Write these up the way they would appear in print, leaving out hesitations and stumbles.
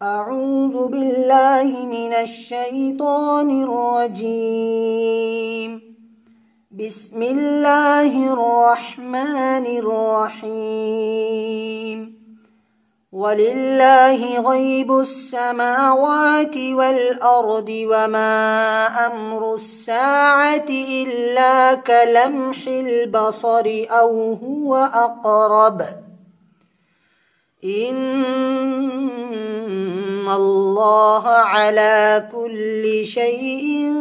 أعوذ بالله من الشيطان الرجيم. بسم الله الرحمن الرحيم. ولله غيب السماوات والأرض وما أمر الساعة إلا كلمح البصر أو هو أقرب إن الله على كل شيء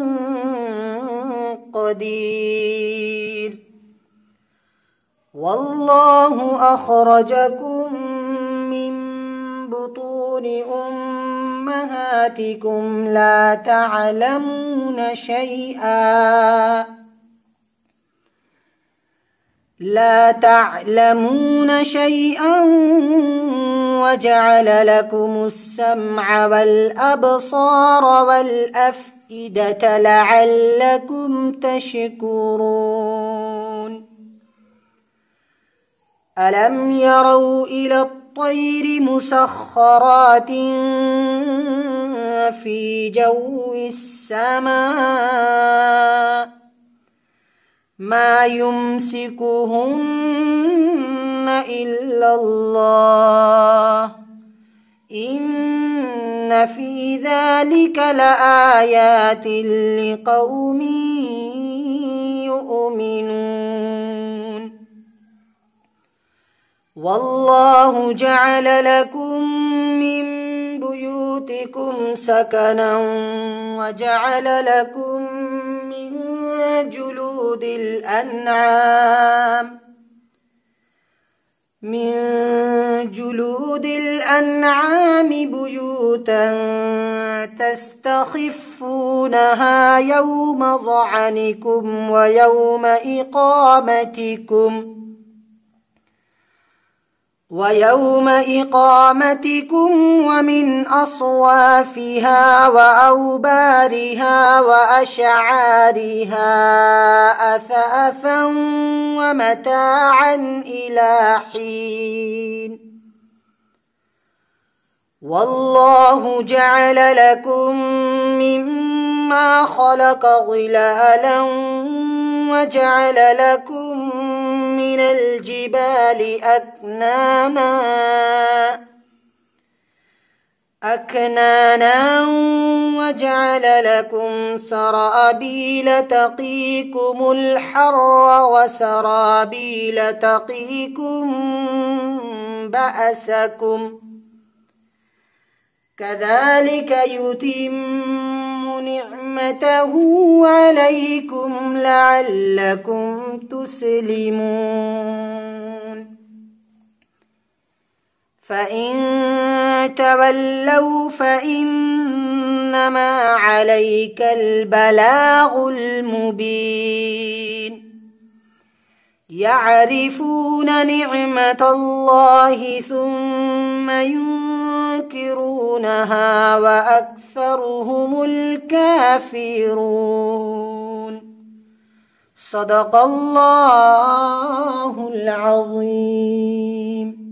قدير. والله أخرجكم من بطون أمهاتكم لا تعلمون شيئا وجعل لكم السمع والأبصار والأفئدة لعلكم تشكرون. ألم يروا إلى الطير مسخرات في جو السماء ما يمسكهن إلا الله إن في ذلك لآيات لقوم يؤمنون. والله جعل لكم من بيوتكم سكنا وجعل لكم من جلود الأنعام بيوتا تستخفونها يوم ظعنكم ويوم إقامتكم ومن أصوافها وأوبارها وأشعارها أثاثا ومتاعا إلى حين. والله جعل لكم مما خلق ظلالا وجعل لكم من الجبال أكنانا وجعل لكم سرابيل تقيكم الحر وسرابيل تقيكم بأسكم كذلك يتم نعمته عليكم لعلكم تسلمون. فإن تولوا فإنما عليك البلاغ المبين. يعرفون نعمة الله ثم ينكرونها وأكثرهم الكافرون. صدق الله العظيم.